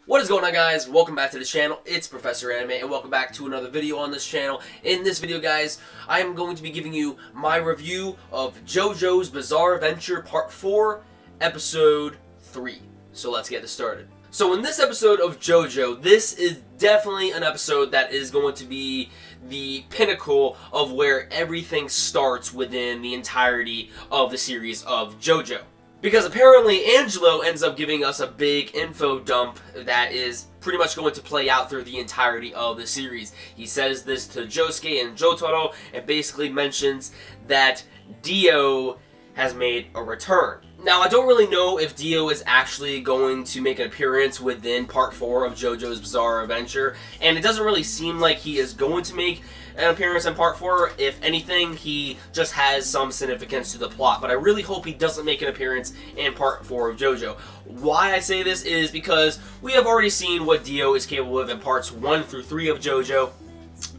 What is going on, guys? Welcome back to the channel. It's Professor Anime, and welcome back to another video on this channel. In this video, guys, I am going to be giving you my review of JoJo's Bizarre Adventure Part 4, Episode 3. So let's get this started. So in this episode of JoJo, this is definitely an episode that is going to be the pinnacle of where everything starts within the entirety of the series of JoJo. Because apparently Angelo ends up giving us a big info dump that is pretty much going to play out through the entirety of the series. He says this to Josuke and Jotaro and basically mentions that Dio has made a return. Now, I don't really know if Dio is actually going to make an appearance within Part 4 of JoJo's Bizarre Adventure, and it doesn't really seem like he is going to make an appearance in Part 4. If anything, he just has some significance to the plot, but I really hope he doesn't make an appearance in Part 4 of JoJo. Why I say this is because we have already seen what Dio is capable of in Parts 1 through 3 of JoJo,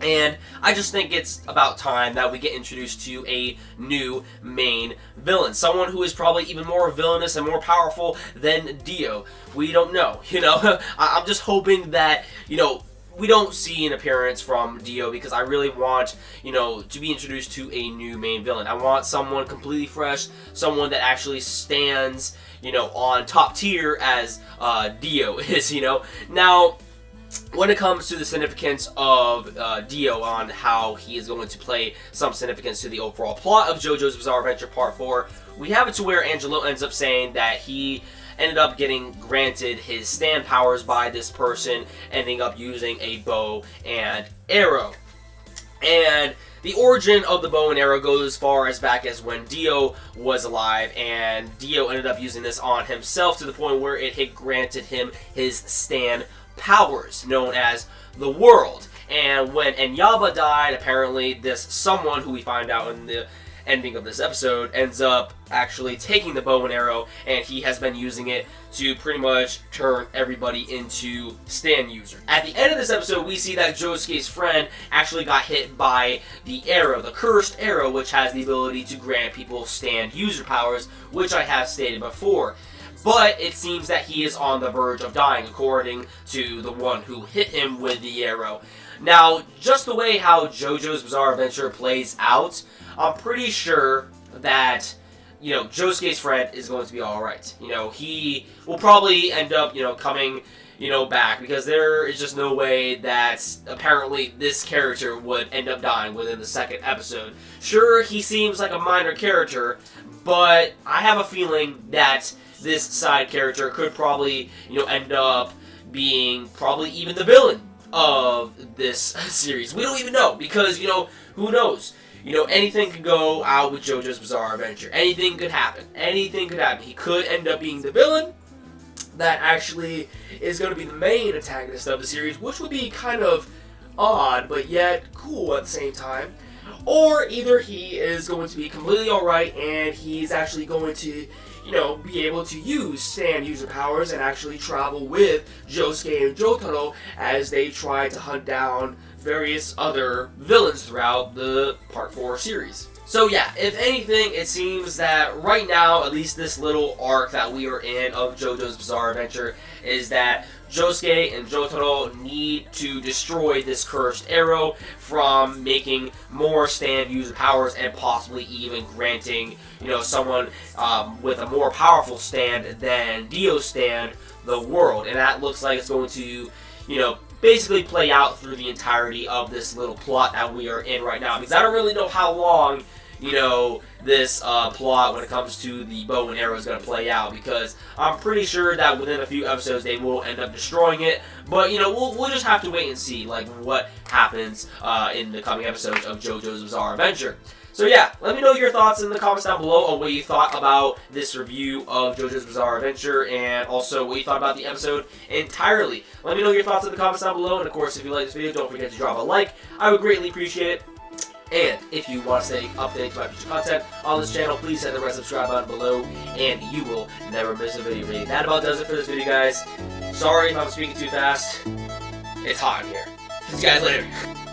and I just think it's about time that we get introduced to a new main villain. Someone who is probably even more villainous and more powerful than Dio. We don't know, I'm just hoping that, we don't see an appearance from Dio because I really want, to be introduced to a new main villain. I want someone completely fresh, someone that actually stands, on top tier as Dio is, Now, when it comes to the significance of Dio on how he is going to play some significance to the overall plot of JoJo's Bizarre Adventure Part 4, we have it to where Angelo ends up saying that he ended up getting granted his stand powers by this person, ending up using a bow and arrow. And the origin of the bow and arrow goes as far as back as when Dio was alive, and Dio ended up using this on himself to the point where it had granted him his stand powers, known as the world. And when Enyaba died, apparently this someone who we find out in the ending of this episode ends up actually taking the bow and arrow, and he has been using it to pretty much turn everybody into stand users. At the end of this episode, we see that Josuke's friend actually got hit by the arrow, the cursed arrow, which has the ability to grant people stand user powers, which I have stated before. But it seems that he is on the verge of dying, according to the one who hit him with the arrow. Now, just the way how JoJo's Bizarre Adventure plays out, I'm pretty sure that, Josuke's friend is going to be alright. He will probably end up, coming, back, because there is just no way that apparently this character would end up dying within the second episode. Sure, he seems like a minor character, but I have a feeling that this side character could probably, end up being probably even the villain of this series. We don't even know, because, who knows? Anything could go out with JoJo's Bizarre Adventure. Anything could happen. Anything could happen. He could end up being the villain that actually is going to be the main antagonist of the series, which would be kind of odd, but yet cool at the same time. Or either he is going to be completely alright, and he's actually going to, be able to use stand user powers and actually travel with Josuke and Jotaro as they try to hunt down various other villains throughout the Part 4 series. So yeah, if anything, it seems that right now, at least this little arc that we are in of JoJo's Bizarre Adventure, is that Josuke and Jotaro need to destroy this cursed arrow from making more stand user powers and possibly even granting, someone with a more powerful stand than Dio's stand the world. And that looks like it's going to, basically play out through the entirety of this little plot that we are in right now. Because I don't really know how long, this plot when it comes to the bow and arrow is going to play out, because I'm pretty sure that within a few episodes they will end up destroying it, but we'll just have to wait and see what happens in the coming episodes of JoJo's Bizarre Adventure. So yeah, let me know your thoughts in the comments down below on what you thought about this review of JoJo's Bizarre Adventure, and also what you thought about the episode entirely. Let me know your thoughts in the comments down below, and of course, if you like this video, don't forget to drop a like. I would greatly appreciate it. And if you want to stay updated to my future content on this channel, please hit the red subscribe button below, and you will never miss a video. Really, that about does it for this video, guys. Sorry if I'm speaking too fast. It's hot in here. See you guys later.